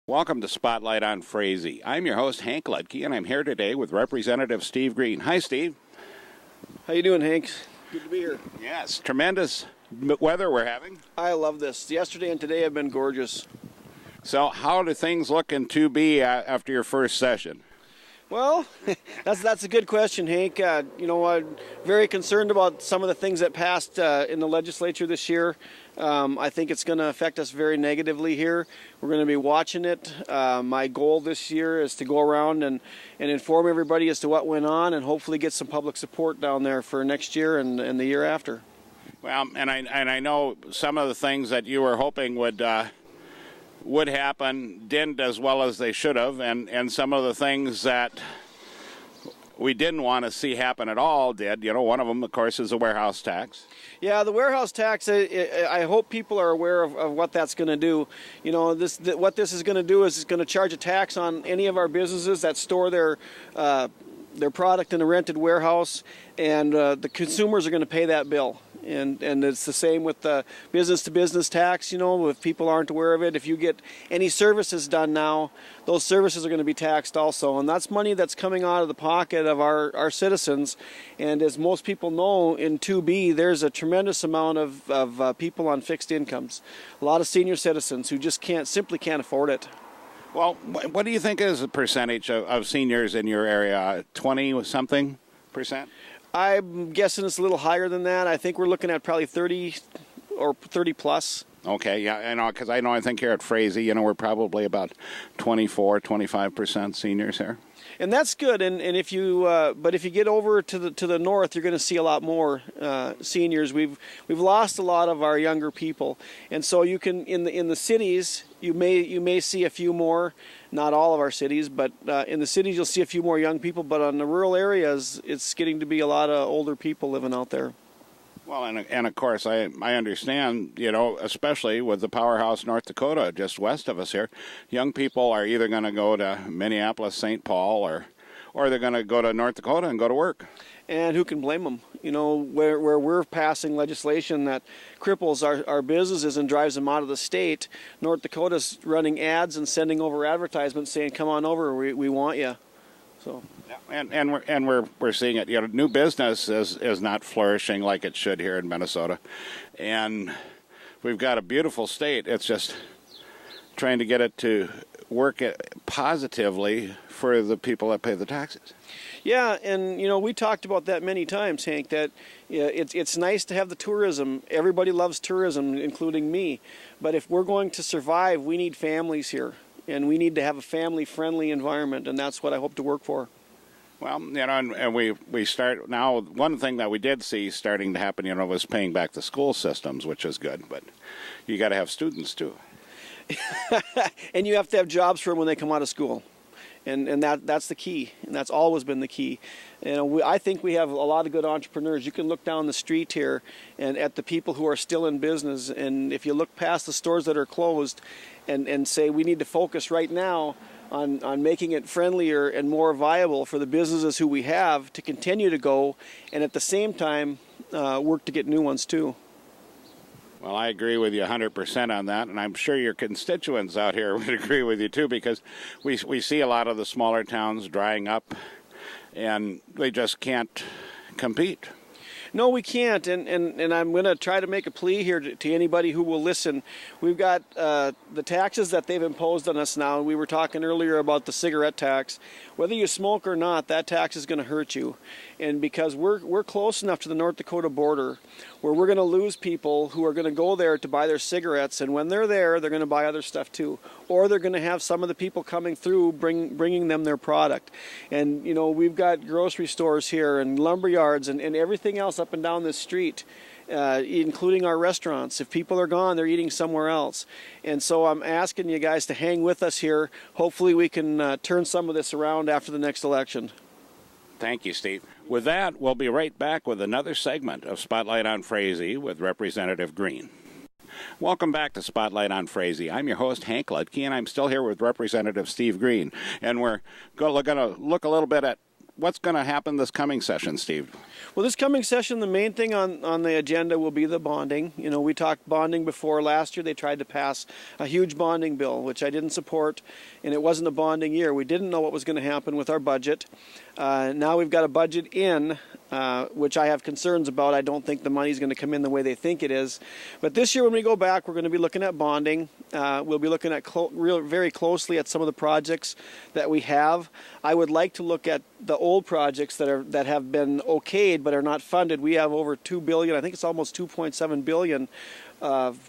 Welcome to Spotlight on Frazee. I'm your host, Hank Ludke, and I'm here today with Representative Steve Green. Hi, Steve. How you doing, Hank? Good to be here. Yes, tremendous weather we're having. I love this. Yesterday and today have been gorgeous. So how do things look in 2B after your first session? Well, that's a good question, Hank. I'm very concerned about some of the things that passed in the legislature this year. I think it's going to affect us very negatively here. We're going to be watching it. My goal this year is to go around and inform everybody as to what went on and hopefully get some public support down there for next year and the year after. Well, and I know some of the things that you were hoping would happen didn't as well as they should have, and some of the things that we didn't want to see happen at all did. You know, one of them, of course, is the warehouse tax. Yeah, the warehouse tax, I hope people are aware of what that's going to do. You know, what this is going to do is it's going to charge a tax on any of our businesses that store their product in a rented warehouse, and the consumers are going to pay that bill. And it's the same with the business-to-business tax. You know, if people aren't aware of it, if you get any services done now, those services are going to be taxed also. And that's money that's coming out of the pocket of our citizens. And as most people know, in 2B, there's a tremendous amount of people on fixed incomes. A lot of senior citizens who just simply can't afford it. Well, what do you think is the percentage of seniors in your area? 20-something percent? I'm guessing it's a little higher than that. I think we're looking at probably 30 or 30 plus. Okay, yeah, I know, because I think here at Frazee, we're probably about 24-25% seniors here. And that's good. And if you but if you get over to the north, you're going to see a lot more seniors. We've lost a lot of our younger people, and so you can in the cities you may see a few more. Not all of our cities, but in the cities you'll see a few more young people. But on the rural areas, it's getting to be a lot of older people living out there. Well, and of course, I understand, especially with the powerhouse North Dakota just west of us here, young people are either going to go to Minneapolis, St. Paul, or they're going to go to North Dakota and go to work. And who can blame them? You know, where we're passing legislation that cripples our businesses and drives them out of the state, North Dakota's running ads and sending over advertisements saying, "Come on over, we want you." So. Yeah, and we're seeing it. New business is not flourishing like it should here in Minnesota, and we've got a beautiful state. It's just trying to get it to work positively for the people that pay the taxes. Yeah, and we talked about that many times, Hank. That it's nice to have the tourism. Everybody loves tourism, including me. But if we're going to survive, we need families here. And we need to have a family-friendly environment, and that's what I hope to work for. Well, and we start now. One thing that we did see starting to happen, was paying back the school systems, which is good. But you got to have students too, and you have to have jobs for them when they come out of school, and that's the key, and that's always been the key. I think we have a lot of good entrepreneurs. You can look down the street here and at the people who are still in business, and if you look past the stores that are closed, and say we need to focus right now on making it friendlier and more viable for the businesses who we have to continue to go, and at the same time work to get new ones too. Well, I agree with you 100% on that, and I'm sure your constituents out here would agree with you too, because we see a lot of the smaller towns drying up, and they just can't compete. No, we can't, and I'm going to try to make a plea here to anybody who will listen. We've got the taxes that they've imposed on us now. We were talking earlier about the cigarette tax. Whether you smoke or not, that tax is going to hurt you. And because we're close enough to the North Dakota border where we're going to lose people who are going to go there to buy their cigarettes, and when they're there, they're going to buy other stuff too. Or they're going to have some of the people coming through bringing them their product. And, we've got grocery stores here and lumber yards and everything else up and down this street, including our restaurants. If people are gone, they're eating somewhere else. And so I'm asking you guys to hang with us here. Hopefully we can turn some of this around after the next election. Thank you, Steve. With that, we'll be right back with another segment of Spotlight on Frazee with Representative Green. Welcome back to Spotlight on Frazee. I'm your host, Hank Ludke, and I'm still here with Representative Steve Green. And we're going to look a little bit at what's going to happen this coming session, Steve? Well, this coming session, the main thing on the agenda will be the bonding. You know, we talked bonding before. Last year they tried to pass a huge bonding bill, which I didn't support, and it wasn't a bonding year. We didn't know what was going to happen with our budget. Now we've got a budget in, which I have concerns about. I don't think the money's going to come in the way they think it is. But this year when we go back, we're going to be looking at bonding. We'll be looking at very closely at some of the projects that we have. I would like to look at the old projects that have been okayed but are not funded. We have over $2 billion. I think it's almost $2.7 billion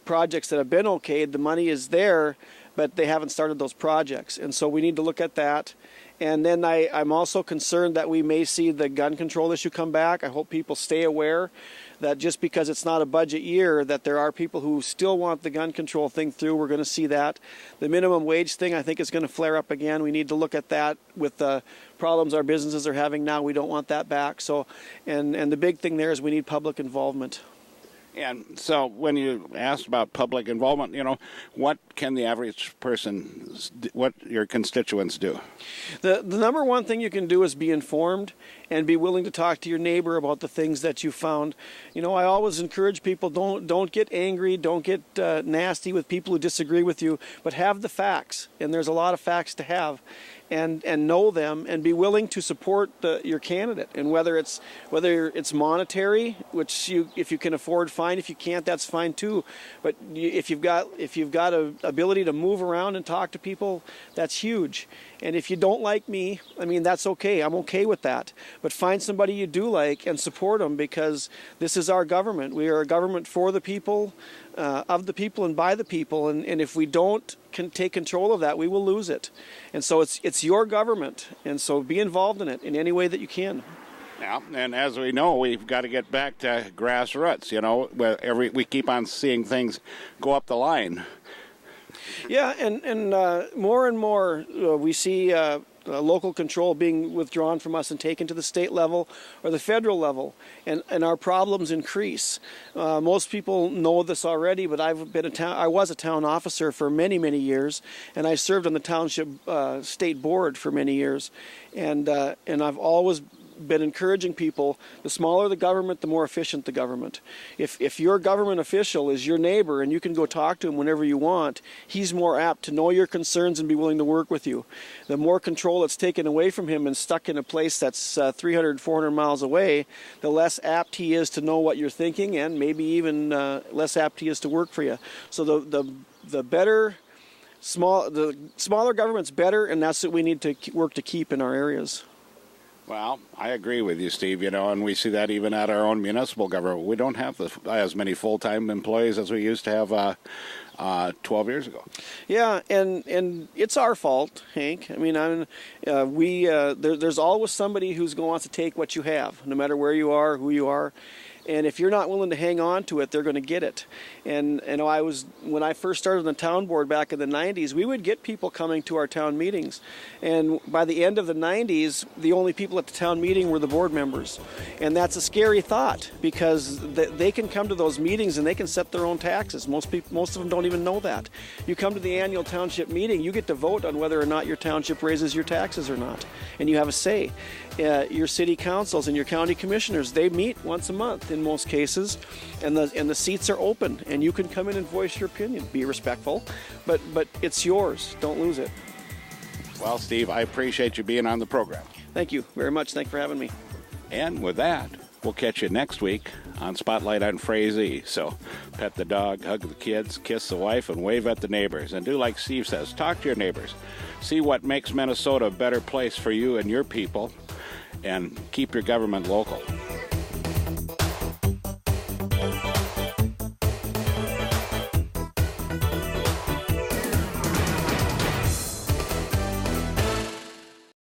projects that have been okayed. The money is there, but they haven't started those projects, and so we need to look at that. And then I'm also concerned that we may see the gun control issue come back. I hope people stay aware that just because it's not a budget year, that there are people who still want the gun control thing through. We're going to see that. The minimum wage thing, I think, is going to flare up again. We need to look at that with the problems our businesses are having now. We don't want that back. So, and the big thing there is we need public involvement. And so when you asked about public involvement, you know, what can the average person, what your constituents do? The number one thing you can do is be informed and be willing to talk to your neighbor about the things that you found. You know, I always encourage people, don't get angry, don't get nasty with people who disagree with you, but have the facts. And there's a lot of facts to have. And know them and be willing to support your candidate. And whether it's monetary, which if you can afford, fine. If you can't, that's fine too. But if you've got a ability to move around and talk to people, that's huge. And if you don't like me, I mean, that's okay. I'm okay with that. But find somebody you do like and support them, because this is our government. We are a government for the people, of the people, and by the people. And if we don't take control of that, we will lose it. And so it's your government. And so be involved in it in any way that you can. Yeah, and as we know, we've got to get back to grassroots. You know, where we keep on seeing things go up the line. Yeah, and more and more we see local control being withdrawn from us and taken to the state level or the federal level, and our problems increase. Most people know this already, but I was a town officer for many, many years, and I served on the township state board for many years, and I've always been encouraging people, the smaller the government, the more efficient the government. If your government official is your neighbor and you can go talk to him whenever you want, he's more apt to know your concerns and be willing to work with you. The more control that's taken away from him and stuck in a place that's 300, 400 miles away, the less apt he is to know what you're thinking, and maybe even less apt he is to work for you. So the smaller government's better, and that's what we need to work to keep in our areas. Well, I agree with you, Steve, you know, and we see that even at our own municipal government. We don't have as many full-time employees as we used to have 12 years ago. Yeah, and it's our fault, Hank. I mean, there's always somebody who wants to take what you have, no matter where you are, who you are. And if you're not willing to hang on to it, they're going to get it. And when I first started on the town board back in the 90s, we would get people coming to our town meetings. And by the end of the 90s, the only people at the town meeting were the board members. And that's a scary thought, because they can come to those meetings and they can set their own taxes. Most of them don't even know that. You come to the annual township meeting, you get to vote on whether or not your township raises your taxes or not. And you have a say. Your city councils and your county commissioners, they meet once a month in most cases, and the seats are open, and you can come in and voice your opinion. Be respectful, but it's yours. Don't lose it. Well, Steve, I appreciate you being on the program. Thank you very much. Thanks for having me. And with that, we'll catch you next week on Spotlight on Frazee. So pet the dog, hug the kids, kiss the wife, and wave at the neighbors. And do like Steve says, talk to your neighbors. See what makes Minnesota a better place for you and your people, and keep your government local.